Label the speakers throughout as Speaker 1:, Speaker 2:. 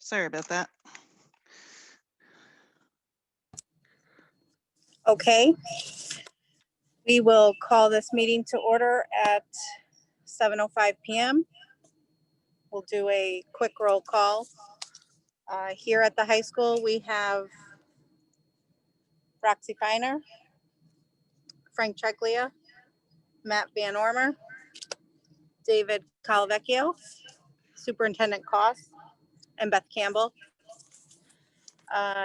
Speaker 1: Sorry about that.
Speaker 2: Okay. We will call this meeting to order at 7:05 p.m. We'll do a quick roll call. Here at the high school, we have Roxy Feiner, Frank Treglia, Matt Van Ormer, David Calavecchio, Superintendent Koss, and Beth Campbell.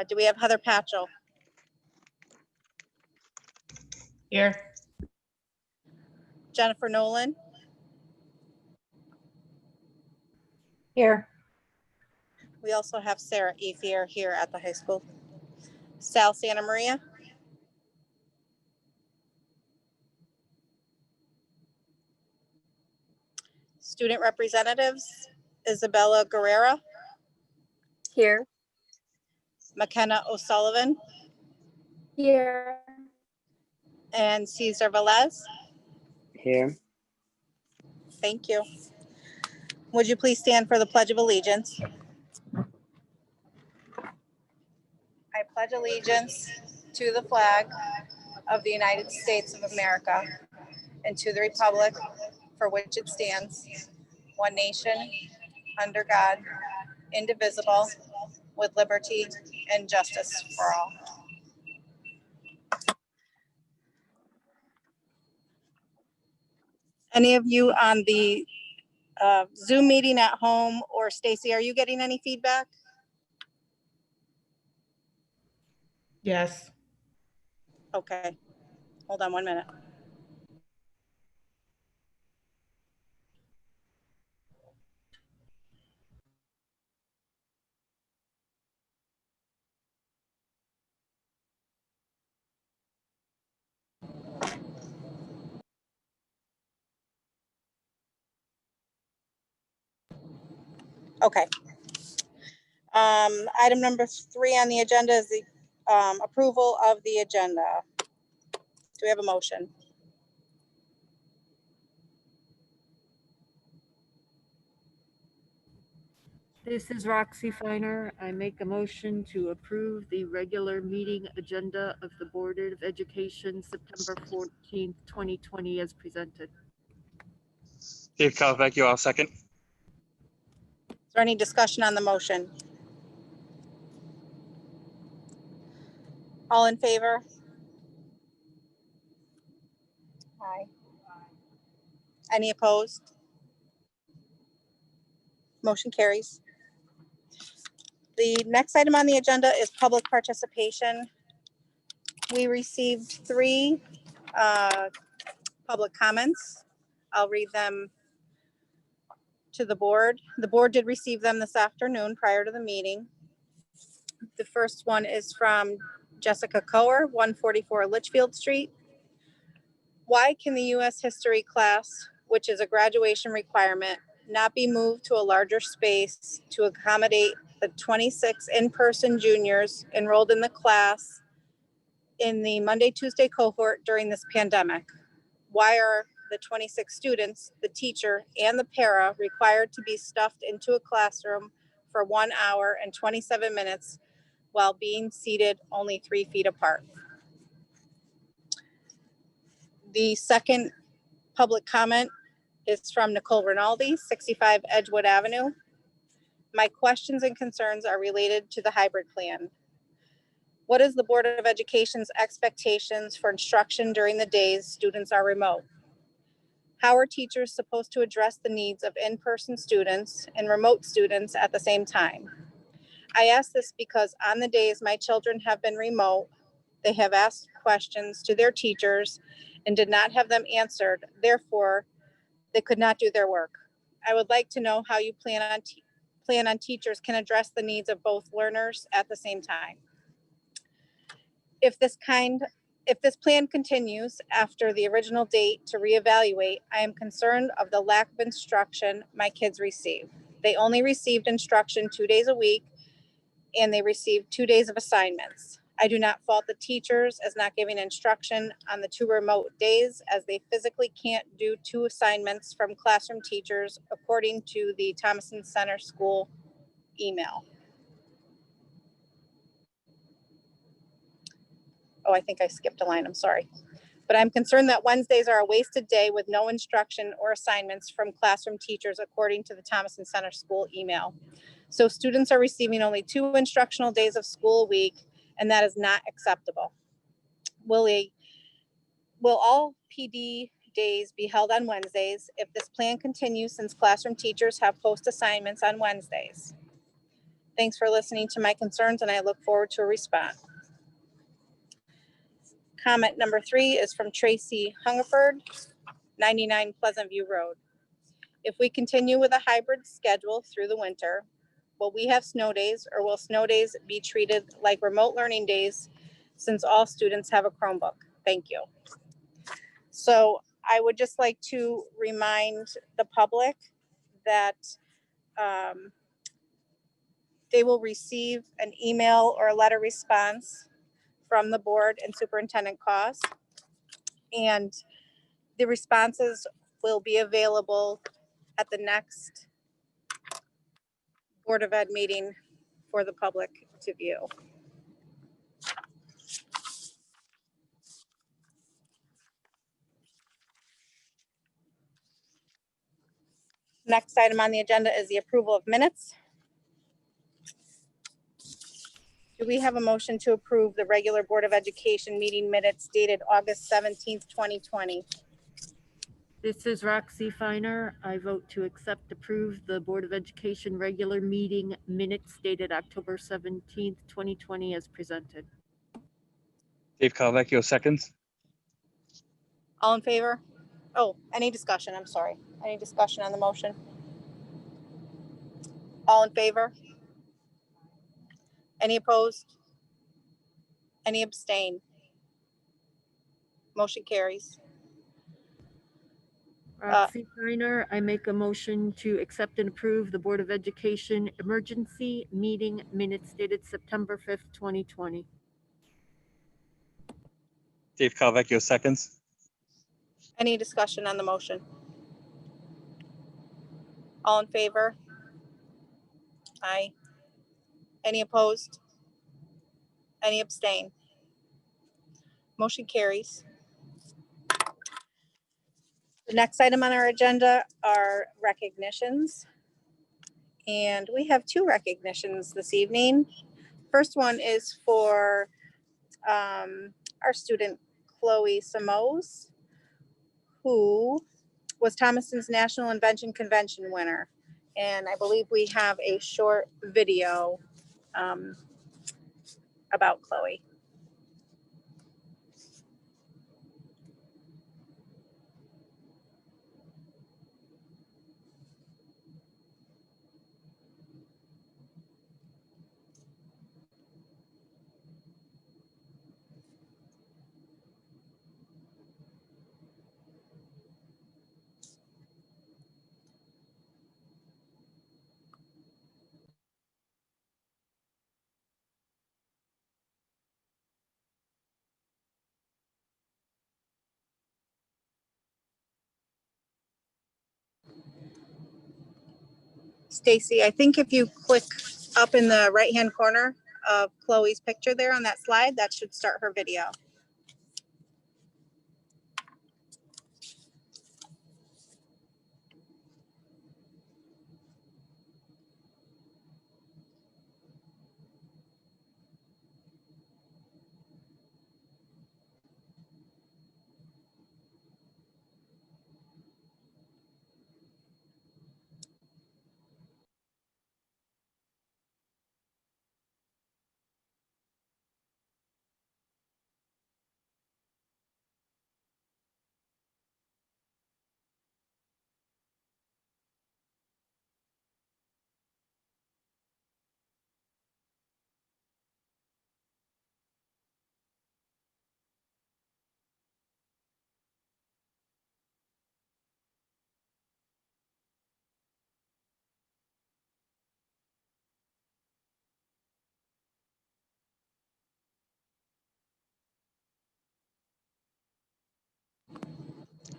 Speaker 2: Do we have Heather Patchell?
Speaker 3: Here.
Speaker 2: Jennifer Nolan?
Speaker 3: Here.
Speaker 2: We also have Sarah Ethier here at the high school. Sal Santa Maria? Student representatives, Isabella Guerrera?
Speaker 4: Here.
Speaker 2: McKenna O'Sullivan?
Speaker 4: Here.
Speaker 2: And Cesar Velez?
Speaker 5: Here.
Speaker 2: Thank you. Would you please stand for the Pledge of Allegiance? I pledge allegiance to the flag of the United States of America and to the republic for which it stands, one nation, under God, indivisible, with liberty and justice for all. Any of you on the Zoom meeting at home, or Stacy, are you getting any feedback?
Speaker 3: Yes.
Speaker 2: Okay, hold on 1 minute. Okay. Item number 3 on the agenda is the approval of the agenda. Do we have a motion?
Speaker 6: This is Roxy Feiner. I make a motion to approve the regular meeting agenda of the Board of Education, September 14th, 2020, as presented.
Speaker 5: Dave Calavecchio, I'll second.
Speaker 2: Is there any discussion on the motion? All in favor? Aye. Any opposed? Motion carries. The next item on the agenda is public participation. We received 3 public comments. I'll read them to the board. The board did receive them this afternoon prior to the meeting. The first one is from Jessica Coer, 144 Litchfield Street. Why can the U.S. history class, which is a graduation requirement, not be moved to a larger space to accommodate the 26 in-person juniors enrolled in the class in the Monday, Tuesday cohort during this pandemic? Why are the 26 students, the teacher, and the para required to be stuffed into a classroom for 1 hour and 27 minutes while being seated only 3 feet apart? The second public comment is from Nicole Rinaldi, 65 Edgewood Avenue. My questions and concerns are related to the hybrid plan. What is the Board of Education's expectations for instruction during the days students are remote? How are teachers supposed to address the needs of in-person students and remote students at the same time? I ask this because on the days my children have been remote, they have asked questions to their teachers and did not have them answered. Therefore, they could not do their work. I would like to know how you plan on teachers can address the needs of both learners at the same time. If this plan continues after the original date to reevaluate, I am concerned of the lack of instruction my kids receive. They only received instruction 2 days a week, and they received 2 days of assignments. I do not fault the teachers as not giving instruction on the 2 remote days, as they physically can't do 2 assignments from classroom teachers, according to the Thomaston Center School email. Oh, I think I skipped a line, I'm sorry. But I'm concerned that Wednesdays are a wasted day with no instruction or assignments from classroom teachers, according to the Thomaston Center School email. So students are receiving only 2 instructional days of school a week, and that is not acceptable. Will all PD days be held on Wednesdays if this plan continues, since classroom teachers have post assignments on Wednesdays? Thanks for listening to my concerns, and I look forward to a response. Comment number 3 is from Tracy Hungerford, 99 Pleasant View Road. If we continue with a hybrid schedule through the winter, will we have snow days, or will snow days be treated like remote learning days since all students have a Chromebook? Thank you. So I would just like to remind the public that they will receive an email or a letter response from the board and Superintendent Cost. And the responses will be available at the next Board of Ed meeting for the public to view. Next item on the agenda is the approval of minutes. Do we have a motion to approve the regular Board of Education meeting minutes dated August 17th, 2020?
Speaker 6: This is Roxy Finer. I vote to approve the Board of Education regular meeting minutes dated October 17th, 2020 as presented.
Speaker 5: Dave Calvecchio seconds.
Speaker 2: All in favor? Oh, any discussion? I'm sorry. Any discussion on the motion? All in favor? Any opposed? Any abstain? Motion carries.
Speaker 6: Roxy Finer, I make a motion to accept and approve the Board of Education emergency meeting minutes dated September 5th, 2020.
Speaker 5: Dave Calvecchio seconds.
Speaker 2: Any discussion on the motion? All in favor? Aye. Any opposed? Any abstain? Motion carries. The next item on our agenda are recognitions. And we have 2 recognitions this evening. First one is for our student Chloe Samos, who was Thomaston's National Invention Convention winner. And I believe we have a short video about Chloe. Stacy, I think if you click up in the right-hand corner of Chloe's picture there on that slide, that should start her video.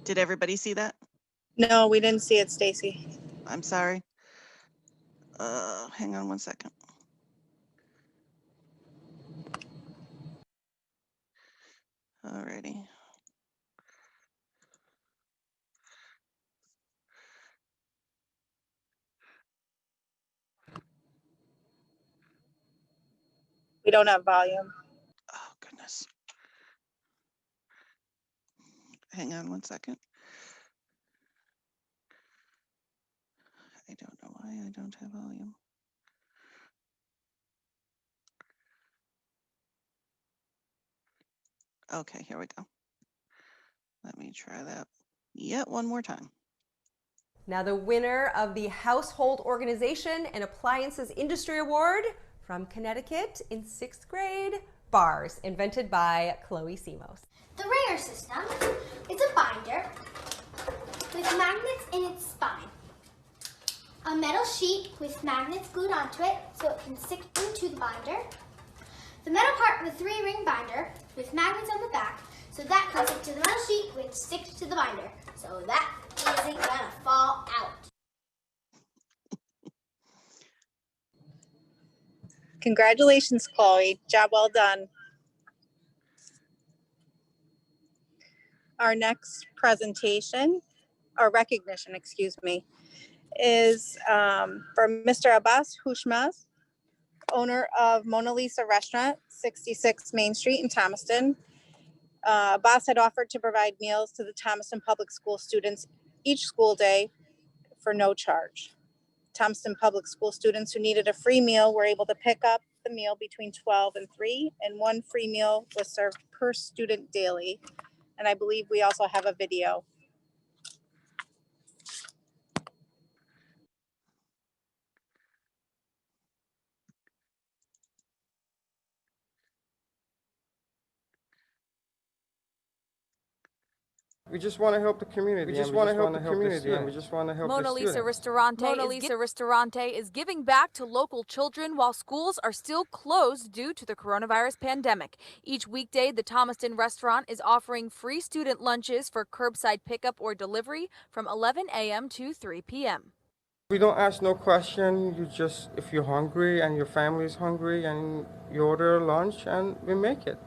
Speaker 1: Did everybody see that?
Speaker 2: No, we didn't see it, Stacy.
Speaker 1: I'm sorry. Hang on one second.
Speaker 2: don't have volume.
Speaker 1: Oh, goodness. Hang on one second. I don't know why I don't have volume. Okay, here we go. Let me try that yet one more time.
Speaker 7: Now the winner of the Household Organization and Appliances Industry Award from Connecticut in 6th grade, bars, invented by Chloe Simos.
Speaker 8: The Rayer system is a binder with magnets in its spine. A metal sheet with magnets glued onto it so it can stick into the binder. The metal part of a 3-ring binder with magnets on the back so that can stick to the metal sheet which sticks to the binder. So that isn't gonna fall out.
Speaker 2: Congratulations, Chloe. Job well done. Our next presentation, or recognition, excuse me, is for Mr. Abbas Hushmaz, owner of Mona Lisa Restaurant, 66 Main Street in Thomaston. Abbas had offered to provide meals to the Thomaston Public School students each school day for no charge. Thomaston Public School students who needed a free meal were able to pick up the meal between 12 and 3, and 1 free meal was served per student daily. And I believe we also have a video.
Speaker 9: We just want to help the community. We just want to help the community, and we just want to help the
Speaker 10: Mona Lisa
Speaker 9: students.
Speaker 10: Ristorante is giving back to local children while schools are still closed due to the coronavirus pandemic. Each weekday, the Thomaston restaurant is offering free student lunches for curbside pickup or delivery from 11 a.m. to 3 p.m.
Speaker 9: We don't ask no question. You just, if you're hungry and your family is hungry, and you order lunch, and we make it.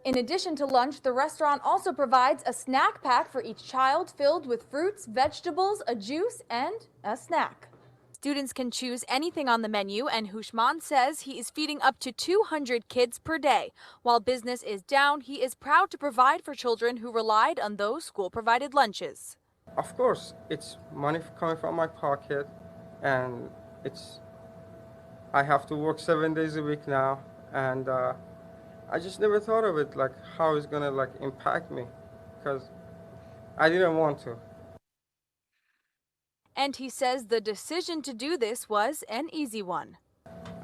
Speaker 10: In addition to lunch, the restaurant also provides a snack pack for each child filled with fruits, vegetables, a juice, and a snack. Students can choose anything on the menu, and Hushman says he is feeding up to 200 kids per day. While business is down, he is proud to provide for children who relied on those school-provided lunches.
Speaker 9: Of course, it's money coming from my pocket, and I have to work 7 days a week now, and I just never thought of it, like how it's gonna like impact me, because I didn't want to.
Speaker 10: And he says the decision to do this was an easy one.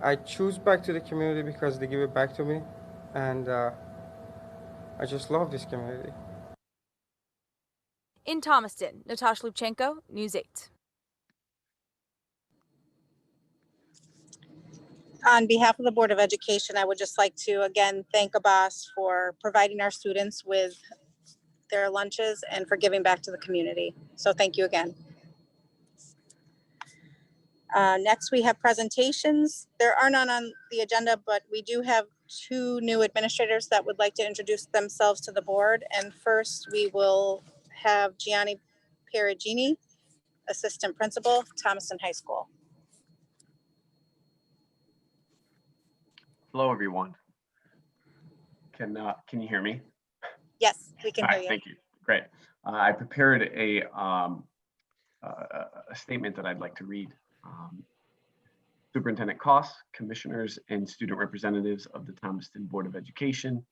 Speaker 9: I choose back to the community because they give it back to me, and I just love this community.
Speaker 10: In Thomaston, Natasha Lubchenko, News 8.
Speaker 2: On behalf of the Board of Education, I would just like to again thank Abbas for providing our students with their lunches and for giving back to the community. So thank you again. Next, we have presentations. There are none on the agenda, but we do have 2 new administrators that would like to introduce themselves to the board. And first, we will have Gianni Perugini, Assistant Principal, Thomaston High School.
Speaker 11: Hello, everyone. Can you hear me?
Speaker 2: Yes, we can
Speaker 11: All
Speaker 2: hear
Speaker 11: right,
Speaker 2: you.
Speaker 11: thank you. Great. I prepared a statement that I'd like to read. Superintendent Koss, commissioners, and student representatives of the Thomaston Board of Education.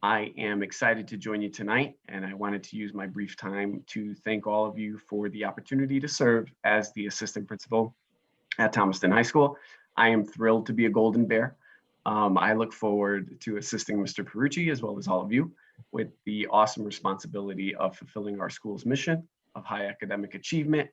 Speaker 11: I am excited to join you tonight, and I wanted to use my brief time to thank all of you for the opportunity to serve as the assistant principal at Thomaston High School. I am thrilled to be a Golden Bear. I look forward to assisting Mr. Perucci, as well as all of you, with the awesome responsibility of fulfilling our school's mission of high academic achievement,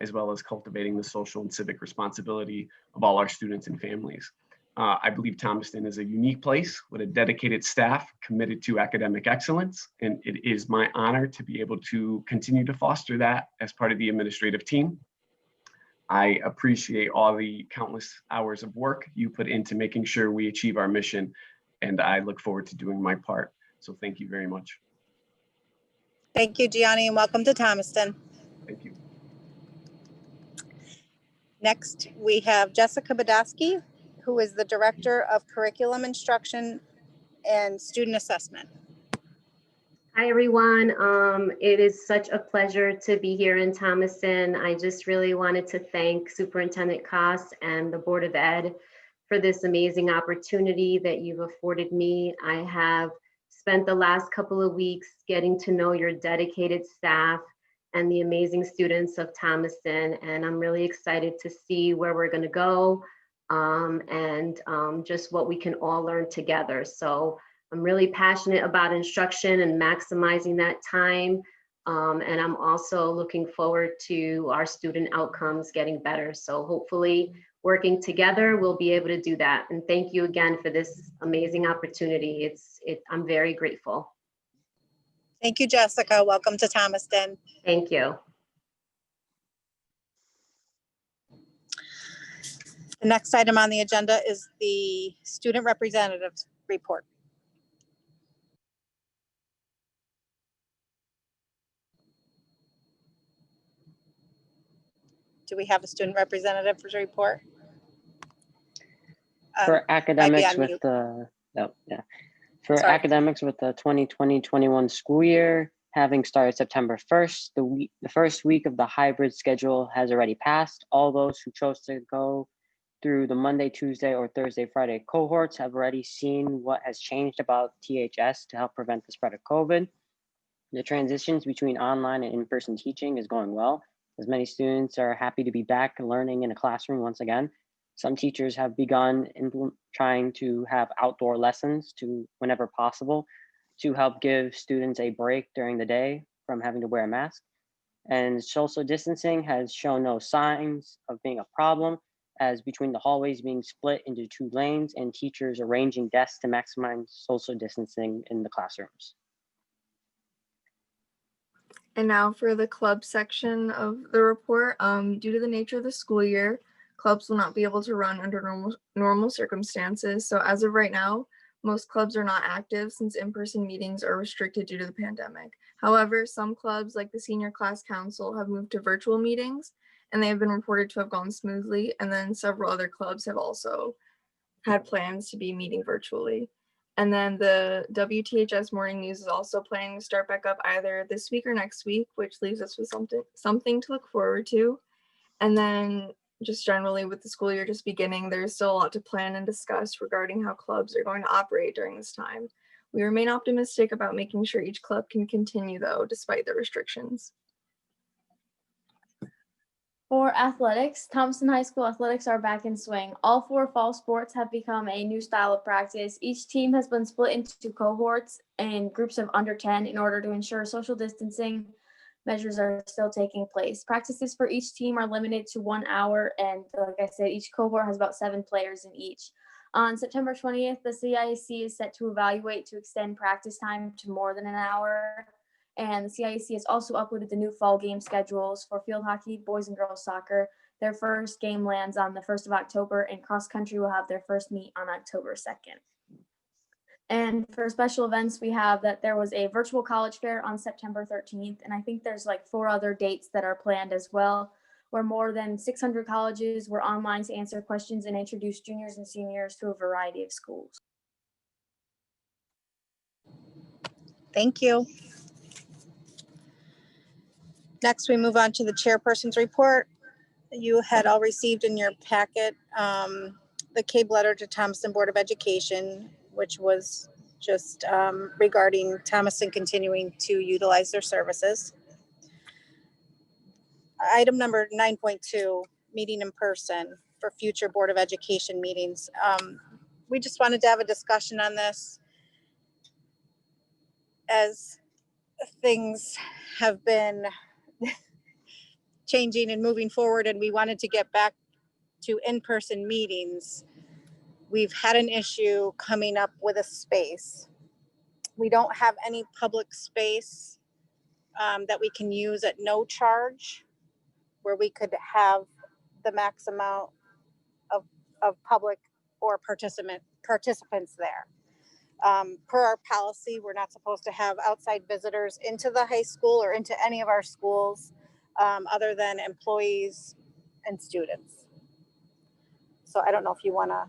Speaker 11: as well as cultivating the social and civic responsibility of all our students and families. I believe Thomaston is a unique place with a dedicated staff committed to academic excellence, and it is my honor to be able to continue to foster that as part of the administrative team. I appreciate all the countless hours of work you put into making sure we achieve our mission, and I look forward to doing my part. So thank you very much.
Speaker 2: Thank you, Gianni, and welcome to Thomaston.
Speaker 11: Thank you.
Speaker 2: Next, we have Jessica Badowski, who is the Director of Curriculum Instruction and Student Assessment.
Speaker 12: Hi, everyone. It is such a pleasure to be here in Thomaston. I just really wanted to thank Superintendent Koss and the Board of Ed for this amazing opportunity that you've afforded me. I have spent the last couple of weeks getting to know your dedicated staff and the amazing students of Thomaston, and I'm really excited to see where we're going to go and just what we can all learn together. So I'm really passionate about instruction and maximizing that time. And I'm also looking forward to our student outcomes getting better. So hopefully working together, we'll be able to do that. And thank you again for this amazing opportunity. I'm very grateful.
Speaker 2: Thank you, Jessica. Welcome to Thomaston.
Speaker 12: Thank you.
Speaker 2: The next item on the agenda is the student representatives report. Do we have a student representative report?
Speaker 13: For academics
Speaker 2: on
Speaker 13: with
Speaker 2: mute.
Speaker 13: the, For
Speaker 2: Sorry.
Speaker 13: academics with the 2020-21 school year, having started September 1st, the first week of the hybrid schedule has already passed. All those who chose to go through the Monday, Tuesday, or Thursday, Friday cohorts have already seen what has changed about THS to help prevent the spread of COVID. The transitions between online and in-person teaching is going well, as many students are happy to be back learning in a classroom once again. Some teachers have begun trying to have outdoor lessons whenever possible to help give students a break during the day from having to wear a mask. And social distancing has shown no signs of being a problem, as between the hallways being split into 2 lanes and teachers arranging desks to maximize social distancing in the classrooms.
Speaker 14: And now for the club section of the report. Due to the nature of the school year, clubs will not be able to run under normal circumstances. So as of right now, most clubs are not active since in-person meetings are restricted due to the pandemic. However, some clubs like the Senior Class Council have moved to virtual meetings and they have been reported to have gone smoothly. And then several other clubs have also had plans to be meeting virtually. And then the WTHS Morning News is also planning to start back up either this week or next week, which leaves us with something to look forward to. And then just generally with the school year just beginning, there's still a lot to plan and discuss regarding how clubs are going to operate during this time. We remain optimistic about making sure each club can continue though, despite the restrictions.
Speaker 4: For athletics, Thomaston High School athletics are back in swing. All 4 fall sports have become a new style of practice. Each team has been split into cohorts and groups of under 10 in order to ensure social distancing measures are still taking place. Practices for each team are limited to 1 hour, and like I said, each cohort has about 7 players in each. On September 20th, the CIAC is set to evaluate to extend practice time to more than an hour. And the CIAC has also uploaded the new fall game schedules for field hockey, boys and girls soccer. Their first game lands on the 1st of October, and cross country will have their first meet on October 2nd. And for special events, we have that there was a virtual college fair on September 13th. And I think there's like 4 other dates that are planned as well, where more than 600 colleges were online to answer questions and introduce juniors and seniors to a variety of schools.
Speaker 2: Thank you. Next, we move on to the chairperson's report. You had all received in your packet the CABE letter to Thomaston Board of Education, which was just regarding Thomaston continuing to utilize their services. Item number 9.2, meeting in person for future Board of Education meetings. We just wanted to have a discussion on this as things have been changing and moving forward, and we wanted to get back to in-person meetings. We've had an issue coming up with a space. We don't have any public space that we can use at no charge, where we could have the max amount of public or participants there. Per our policy, we're not supposed to have outside visitors into the high school or into any of our schools other than employees and students. So I don't know if you want to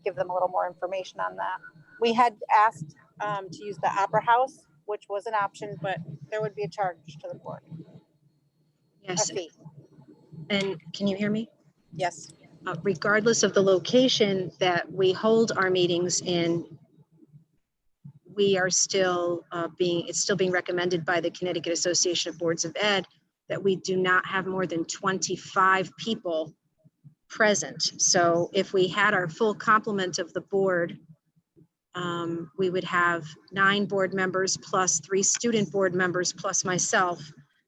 Speaker 2: give them a little more information on that. We had asked to use the Opera House, which was an option, but there would be a charge to the board.
Speaker 15: Yes,
Speaker 2: A fee.
Speaker 15: and can you hear me?
Speaker 2: Yes.
Speaker 15: Regardless of the location that we hold our meetings in, we are still it's still being recommended by the Connecticut Association of Boards of Ed that we do not have more than 25 people present. So if we had our full complement of the board, we would have 9 board members plus 3 student board members plus myself.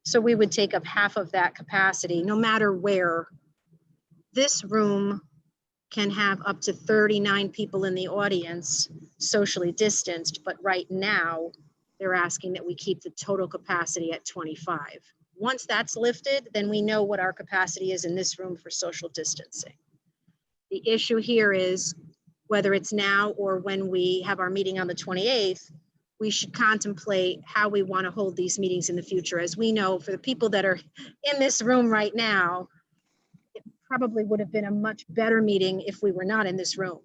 Speaker 15: So we would take up half of that capacity, no matter where. This room can have up to 39 people in the audience, socially distanced, but right now they're asking that we keep the total capacity at 25. Once that's lifted, then we know what our capacity is in this room for social distancing. The issue here is whether it's now or when we have our meeting on the 28th, we should contemplate how we want to hold these meetings in the future. As we know, for the people that are in this room right now, it probably would have been a much better meeting if we were not in this room,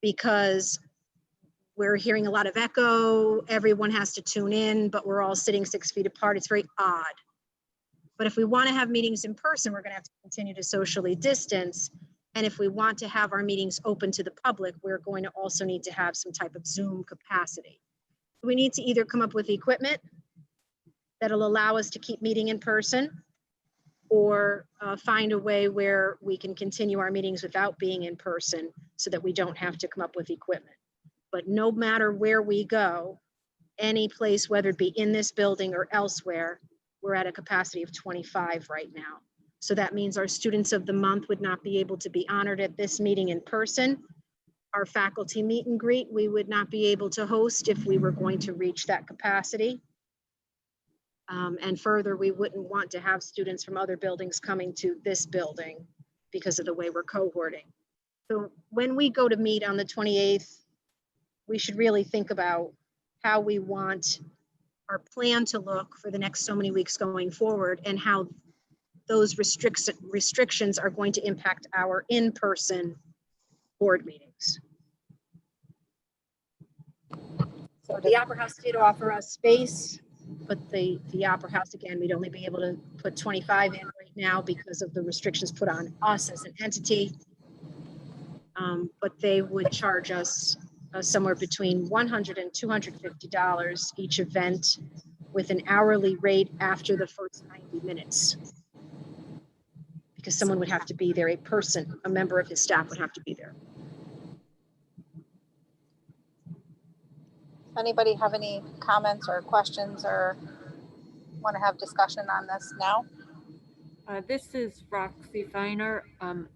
Speaker 15: because we're hearing a lot of echo, everyone has to tune in, but we're all sitting 6 feet apart. It's very odd. But if we want to have meetings in person, we're going to have to continue to socially distance. And if we want to have our meetings open to the public, we're going to also need to have some type of Zoom capacity. We need to either come up with equipment that'll allow us to keep meeting in person, or find a way where we can continue our meetings without being in person so that we don't have to come up with equipment. But no matter where we go, any place, whether it be in this building or elsewhere, we're at a capacity of 25 right now. So that means our students of the month would not be able to be honored at this meeting in person. Our faculty meet and greet, we would not be able to host if we were going to reach that capacity. And further, we wouldn't want to have students from other buildings coming to this building because of the way we're cohorting. So when we go to meet on the 28th, we should really think about how we want our plan to look for the next so many weeks going forward, and how those restrictions are going to impact our in-person board meetings. So the Opera House did offer us space, but the Opera House, again, we'd only be able to put 25 in right now because of the restrictions put on us as an entity. But they would charge us somewhere between $100 and $250 each event, with an hourly rate after the first 90 minutes. Because someone would have to be there, a member of his staff would have to be there.
Speaker 2: Anybody have any comments or questions or want to have discussion on this now?
Speaker 6: This is Roxy Feiner.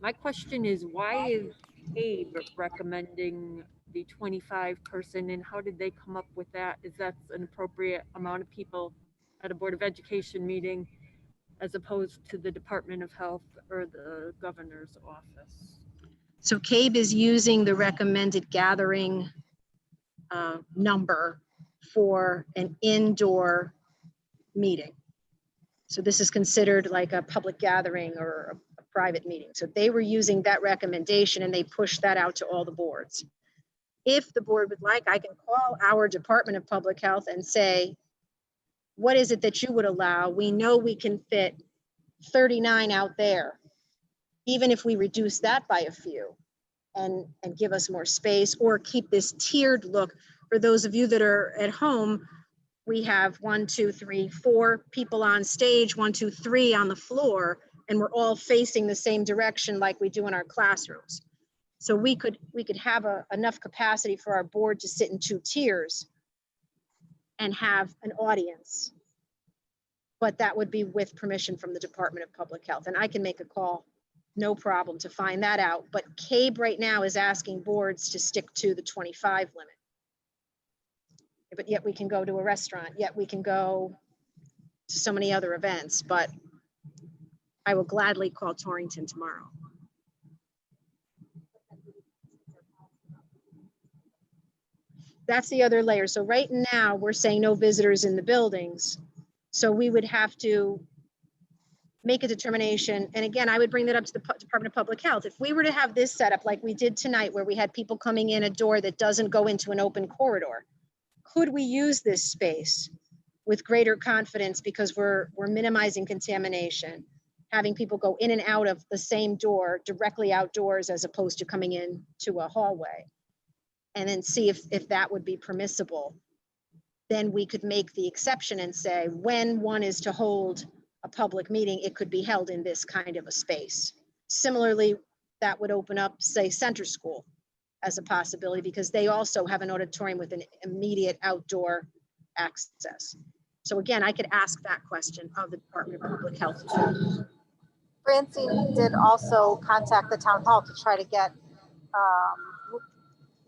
Speaker 6: My question is, why is Abe recommending the 25 person, and how did they come up with that? Is that an appropriate amount of people at a Board of Education meeting as opposed to the Department of Health or the governor's office?
Speaker 15: So CABE is using the recommended gathering number for an indoor meeting. So this is considered like a public gathering or a private meeting. So they were using that recommendation and they pushed that out to all the boards. If the board would like, I can call our Department of Public Health and say, what is it that you would allow? We know we can fit 39 out there, even if we reduce that by a few and give us more space, or keep this tiered look. For those of you that are at home, we have 1, 2, 3, 4 people on stage, 1, 2, 3 on the floor, and we're all facing the same direction like we do in our classrooms. So we could have enough capacity for our board to sit in 2 tiers and have an audience. But that would be with permission from the Department of Public Health. And I can make a call, no problem, to find that out. But CABE right now is asking boards to stick to the 25 limit. But yet we can go to a restaurant, yet we can go to so many other events, but I will gladly call Torrington tomorrow. That's the other layer. So right now we're saying no visitors in the buildings. So we would have to make a determination. And again, I would bring that up to the Department of Public Health. If we were to have this set up like we did tonight, where we had people coming in a door that doesn't go into an open corridor, could we use this space with greater confidence because we're minimizing contamination, having people go in and out of the same door directly outdoors as opposed to coming in to a hallway, and then see if that would be permissible. Then we could make the exception and say, when one is to hold a public meeting, it could be held in this kind of a space. Similarly, that would open up, say, Center School as a possibility, because they also have an auditorium with an immediate outdoor access. So again, I could ask that question of the Department of Public Health too.
Speaker 2: Francine did also contact the town hall to try to get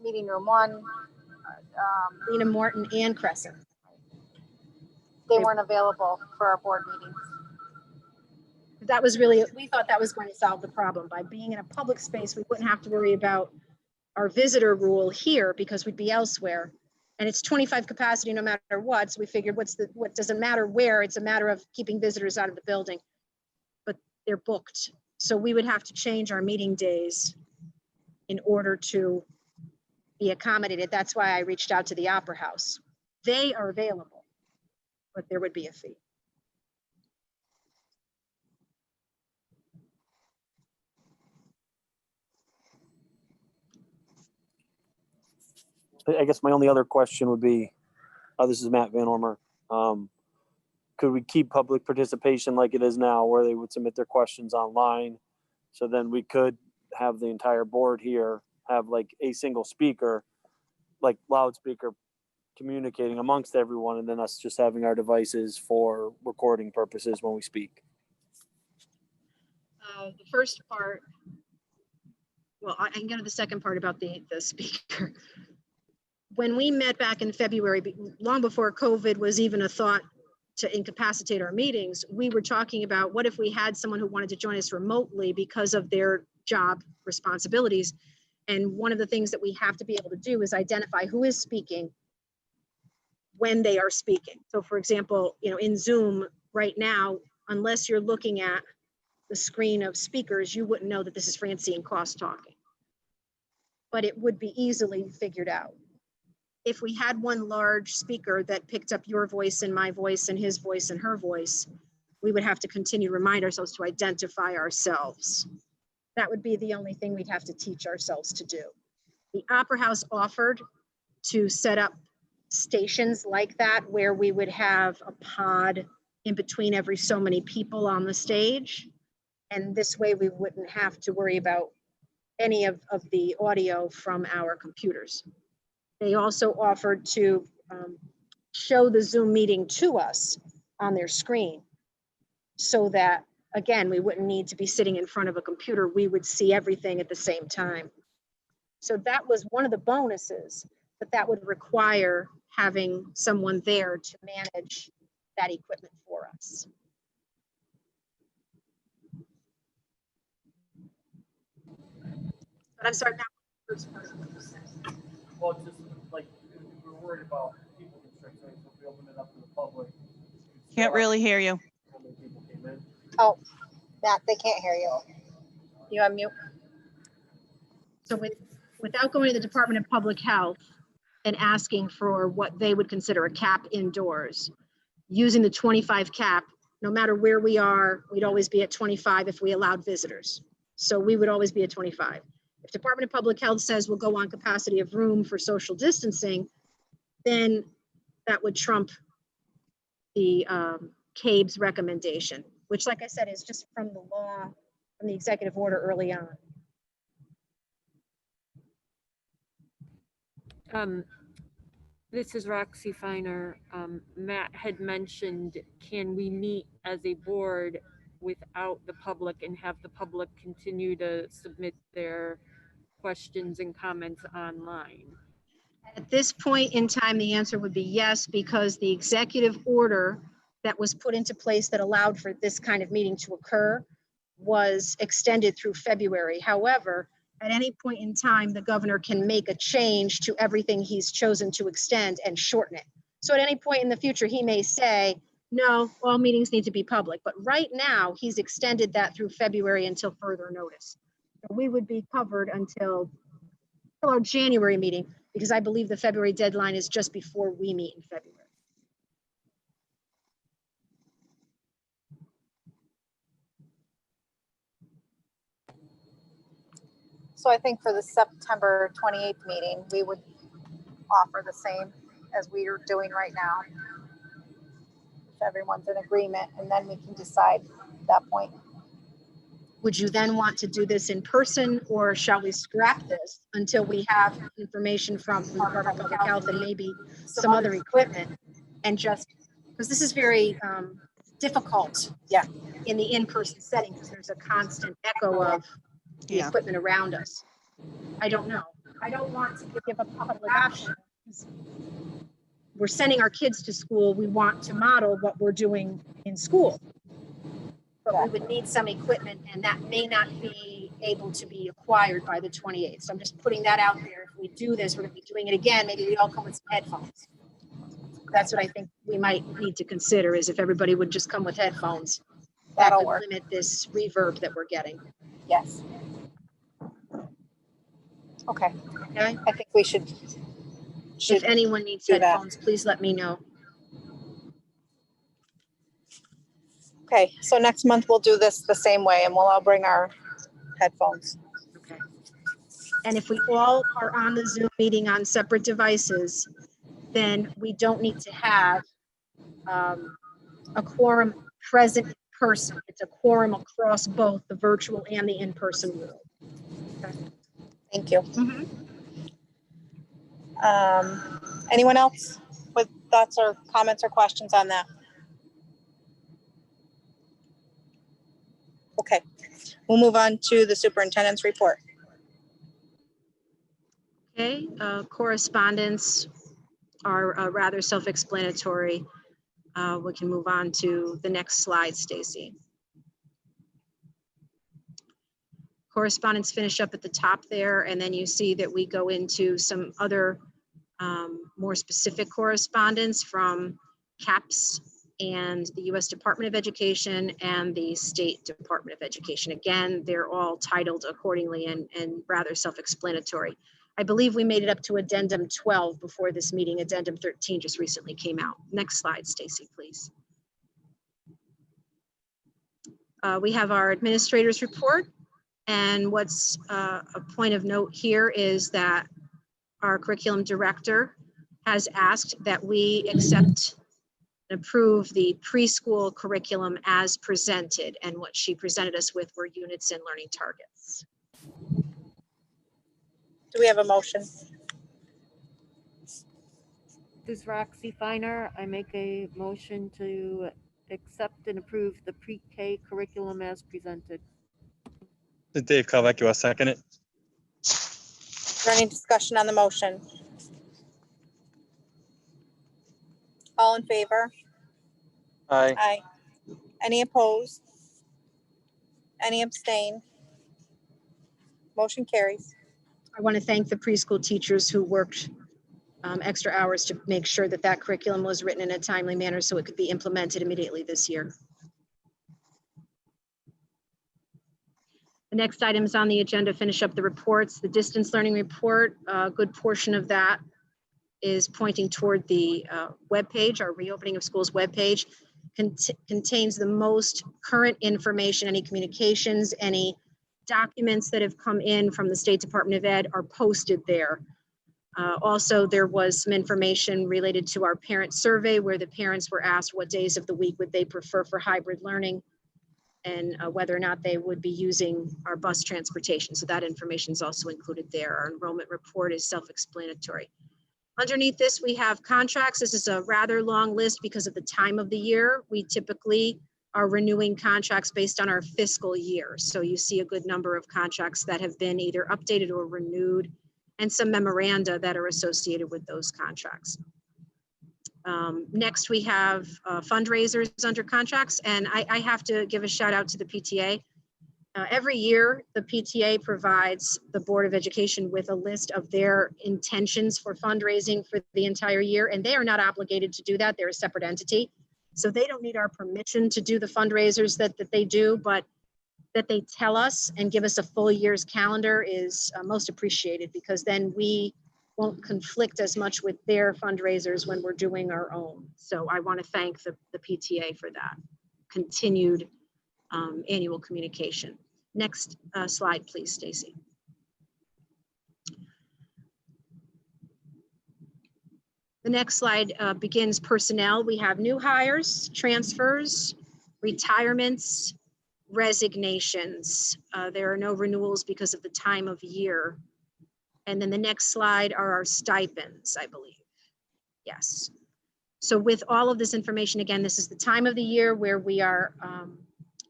Speaker 2: meeting room 1.
Speaker 15: Lena Morton and Crescent.
Speaker 2: They weren't available for our board meetings.
Speaker 15: That was really, we thought that was going to solve the problem. By being in a public space, we wouldn't have to worry about our visitor rule here because we'd be elsewhere. And it's 25 capacity no matter what. So we figured what doesn't matter where, it's a matter of keeping visitors out of the building. But they're booked. So we would have to change our meeting days in order to be accommodated. That's why I reached out to the Opera House. They are available, but there would be a fee.
Speaker 16: I guess my only other question would be, this is Matt Van Ormer. Could we keep public participation like it is now, where they would submit their questions online? So then we could have the entire board here, have like a single speaker, like loudspeaker, communicating amongst everyone, and then us just having our devices for recording purposes when we speak.
Speaker 15: The first part, well, I can get to the second part about the speaker. When we met back in February, long before COVID was even a thought to incapacitate our meetings, we were talking about what if we had someone who wanted to join us remotely because of their job responsibilities. And one of the things that we have to be able to do is identify who is speaking when they are speaking. So for example, in Zoom right now, unless you're looking at the screen of speakers, you wouldn't know that this is Francine Cost talking. But it would be easily figured out. If we had one large speaker that picked up your voice and my voice and his voice and her voice, we would have to continue to remind ourselves to identify ourselves. That would be the only thing we'd have to teach ourselves to do. The Opera House offered to set up stations like that, where we would have a pod in between every so many people on the stage. And this way we wouldn't have to worry about any of the audio from our computers. They also offered to show the Zoom meeting to us on their screen so that, again, we wouldn't need to be sitting in front of a computer. We would see everything at the same time. So that was one of the bonuses, but that would require having someone there to manage that equipment for us. But I'm sorry, that was the first part of what you said.
Speaker 16: Well, just like we're worried about people constrictions, if we open it up to the public.
Speaker 1: Can't really hear you.
Speaker 16: How many people came in?
Speaker 2: Oh, Matt, they can't hear you. You on mute?
Speaker 15: So without going to the Department of Public Health and asking for what they would consider a cap indoors, using the 25 cap, no matter where we are, we'd always be at 25 if we allowed visitors. So we would always be at 25. If Department of Public Health says we'll go on capacity of room for social distancing, then that would trump the CABE's recommendation, which, like I said, is just from the law, from the executive order early on.
Speaker 6: This is Roxy Finer. Matt had mentioned, can we meet as a board without the public and have the public continue to submit their questions and comments online?
Speaker 15: At this point in time, the answer would be yes, because the executive order that was put into place that allowed for this kind of meeting to occur was extended through February. However, at any point in time, the governor can make a change to everything he's chosen to extend and shorten it. So at any point in the future, he may say, No, all meetings need to be public, but right now he's extended that through February until further notice. So we would be covered until our January meeting, because I believe the February deadline is just before we meet in February.
Speaker 2: So I think for the September 28th meeting, we would offer the same as we are doing right now. If everyone's in agreement, and then we can decide at that point.
Speaker 15: Would you then want to do this in person, or shall we scrap this until we have information from the Department of Public Health and maybe some other equipment? And just, because this is very difficult in the in-person setting, because there's a constant echo of the equipment around us. I don't know. I don't want to give a public option. We're sending our kids to school. We want to model what we're doing in school. But we would need some equipment, and that may not be able to be acquired by the 28th. So I'm just putting that out there. If we do this, we're going to be doing it again. Maybe we all come with some headphones. That's what I think we might need to consider, is if everybody would just come with headphones. That'll work. Limit this reverb that we're getting.
Speaker 2: Yes. Okay. I think we should
Speaker 15: if anyone needs headphones, please let me know.
Speaker 2: Okay, so next month we'll do this the same way, and we'll all bring our headphones.
Speaker 15: Okay. And if we all are on the Zoom meeting on separate devices, then we don't need to have a quorum present in person. It's a quorum across both the virtual and the in-person world. Okay.
Speaker 2: Thank you. Anyone else with thoughts or comments or questions on that? Okay, we'll move on to the superintendent's report.
Speaker 15: Okay, correspondence are rather self-explanatory. We can move on to the next slide, Stacy. Correspondence finish up at the top there, and then you see that we go into some other more specific correspondence from CAPS and the U.S. Department of Education and the State Department of Education. Again, they're all titled accordingly and rather self-explanatory. I believe we made it up to addendum 12 before this meeting. Addendum 13 just recently came out. Next slide, Stacy, please. We have our administrator's report, and what's a point of note here is that our curriculum director has asked that we accept and approve the preschool curriculum as presented, and what she presented us with were units and learning targets.
Speaker 2: Do we have a motion?
Speaker 6: This is Roxy Finer. I make a motion to accept and approve the pre-K curriculum as presented.
Speaker 5: Dave Calvecchio, I'll second it.
Speaker 2: Is there any discussion on the motion? All in favor?
Speaker 5: Aye.
Speaker 2: Aye. Any opposed? Any abstain? Motion carries.
Speaker 15: I want to thank the preschool teachers who worked extra hours to make sure that that curriculum was written in a timely manner so it could be implemented immediately this year. The next items on the agenda finish up the reports. The distance learning report, a good portion of that is pointing toward the webpage. Our reopening of schools webpage contains the most current information. Any communications, any documents that have come in from the State Department of Ed are posted there. Also, there was some information related to our parent survey where the parents were asked what days of the week would they prefer for hybrid learning, and whether or not they would be using our bus transportation. So that information is also included there. Our enrollment report is self-explanatory. Underneath this, we have contracts. This is a rather long list because of the time of the year. We typically are renewing contracts based on our fiscal year. So you see a good number of contracts that have been either updated or renewed, and some memoranda that are associated with those contracts. Next, we have fundraisers under contracts, and I have to give a shout out to the PTA. Every year, the PTA provides the Board of Education with a list of their intentions for fundraising for the entire year, and they are not obligated to do that. They're a separate entity. So they don't need our permission to do the fundraisers that they do, but that they tell us and give us a full year's calendar is most appreciated, because then we won't conflict as much with their fundraisers when we're doing our own. So I want to thank the PTA for that continued annual communication. Next slide, please, Stacy. The next slide begins personnel. We have new hires, transfers, retirements, resignations. There are no renewals because of the time of year. And then the next slide are our stipends, I believe. Yes. So with all of this information, again, this is the time of the year where we are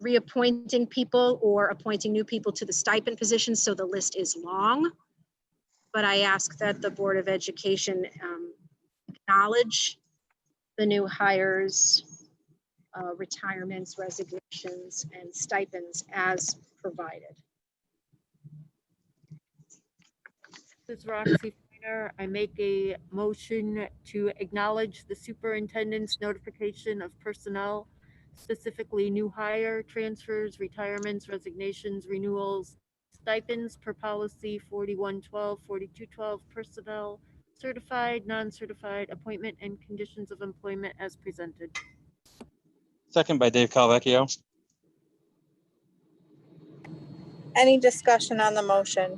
Speaker 15: reappointing people or appointing new people to the stipend positions. So the list is long, but I ask that the Board of Education acknowledge the new hires, retirements, resignations, and stipends as provided.
Speaker 6: This is Roxy Feiner. I make a motion to acknowledge the superintendent's notification of personnel, specifically new hire, transfers, retirements, resignations, renewals, stipends per policy 4112, 4212, personnel, certified, non-certified, appointment and conditions of employment as presented.
Speaker 5: Second by Dave Calvecchio.
Speaker 2: Any discussion on the motion?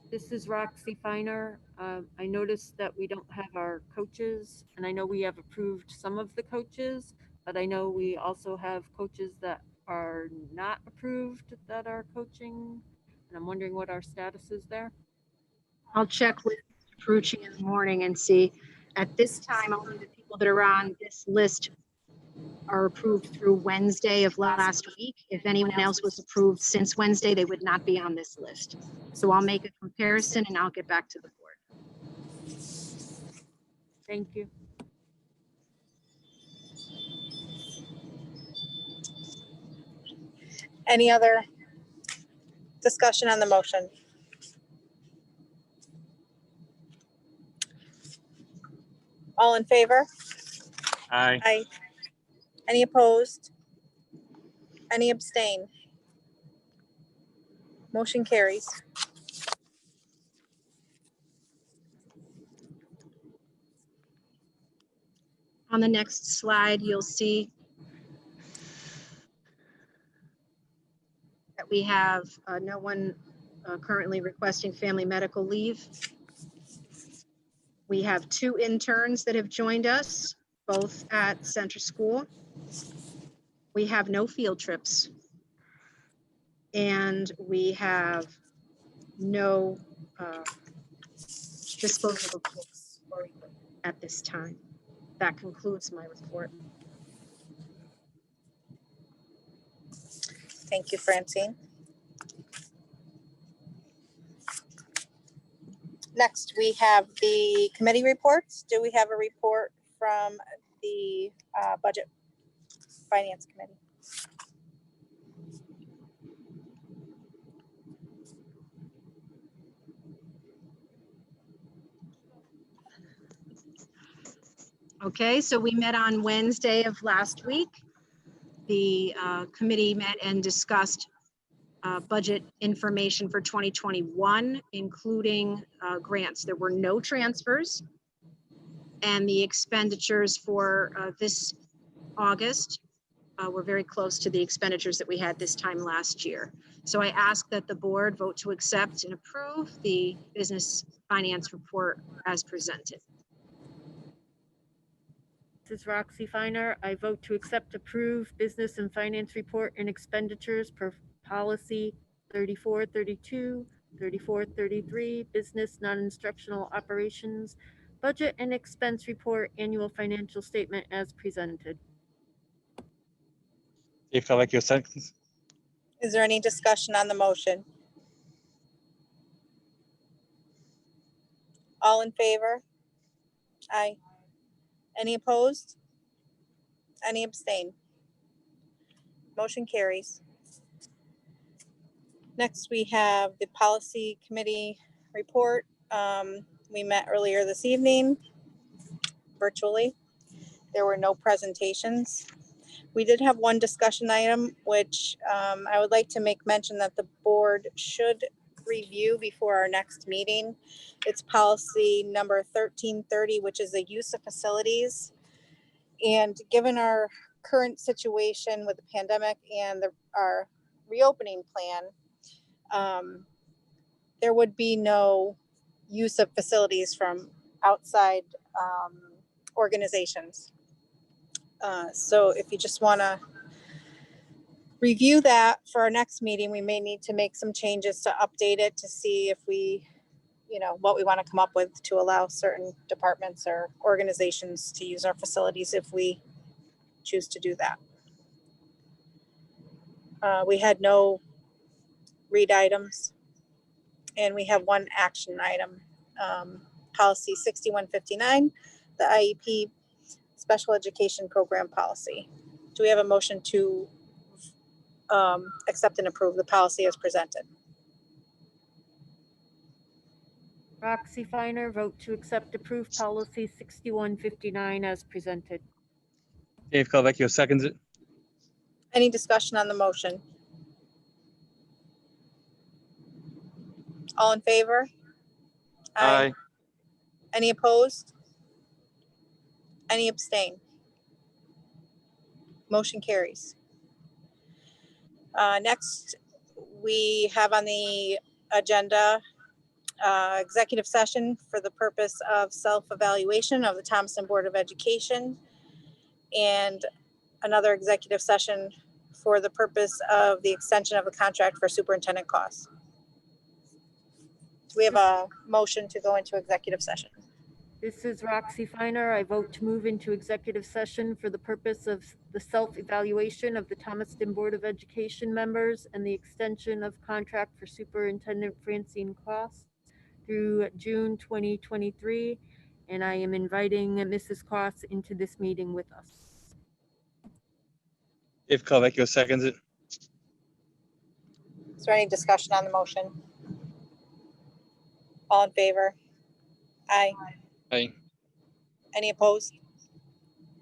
Speaker 6: This is Roxy Feiner. I noticed that we don't have our coaches, and I know we have approved some of the coaches, but I know we also have coaches that are not approved that are coaching, and I'm wondering what our status is there.
Speaker 15: I'll check with Mr. Perucci in the morning and see. At this time, only the people that are on this list are approved through Wednesday of last week. If anyone else was approved since Wednesday, they would not be on this list. So I'll make a comparison and I'll get back to the board.
Speaker 6: Thank you.
Speaker 2: Any other discussion on the motion? All in favor?
Speaker 5: Aye.
Speaker 2: Aye. Any opposed? Any abstain? Motion carries.
Speaker 15: On the next slide, you'll see that we have no one currently requesting family medical leave. We have 2 interns that have joined us, both at Center School. We have no field trips. And we have no disposal of books or equipment at this time. That concludes my report.
Speaker 2: Thank you, Francine. Next, we have the committee reports. Do we have a report from the Budget Finance Committee?
Speaker 15: Okay, so we met on Wednesday of last week. The committee met and discussed budget information for 2021, including grants. There were no transfers, and the expenditures for this August were very close to the expenditures that we had this time last year. So I ask that the board vote to accept and approve the business finance report as presented.
Speaker 6: This is Roxy Feiner. I vote to accept, approve business and finance report and expenditures per policy 3432, 3433, business non-instructional operations, budget and expense report, annual financial statement as presented.
Speaker 5: Dave Calvecchio seconds.
Speaker 2: Is there any discussion on the motion? All in favor? Aye. Any opposed? Any abstain? Motion carries. Next, we have the policy committee report. We met earlier this evening virtually. There were no presentations. We did have one discussion item, which I would like to make mention that the board should review before our next meeting. It's policy number 1330, which is the use of facilities. And given our current situation with the pandemic and our reopening plan, there would be no use of facilities from outside organizations. So if you just want to review that for our next meeting, we may need to make some changes to update it to see if we, what we want to come up with to allow certain departments or organizations to use our facilities if we choose to do that. We had no read items, and we have one action item, policy 6159, the IEP special education program policy. Do we have a motion to accept and approve the policy as presented?
Speaker 6: Roxy Finer, vote to accept approved policy 6159 as presented.
Speaker 5: Dave Calvecchio seconds it.
Speaker 2: Any discussion on the motion? All in favor?
Speaker 5: Aye.
Speaker 2: Any opposed? Any abstain? Motion carries. Next, we have on the agenda executive session for the purpose of self-evaluation of the Thomaston Board of Education, and another executive session for the purpose of the extension of the contract for superintendent costs. Do we have a motion to go into executive session?
Speaker 6: This is Roxy Finer. I vote to move into executive session for the purpose of the self-evaluation of the Thomaston Board of Education members and the extension of contract for Superintendent Francine Koss through June 2023. And I am inviting Mrs. Koss into this meeting with us.
Speaker 5: Dave Calvecchio seconds it.
Speaker 2: Is there any discussion on the motion? All in favor? Aye.
Speaker 5: Aye.
Speaker 2: Any opposed?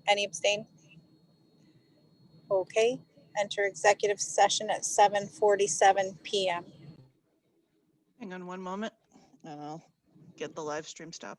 Speaker 2: Any abstain? Okay, enter executive session at 7:47 p.m.
Speaker 1: Hang on one moment and I'll get the live stream stopped.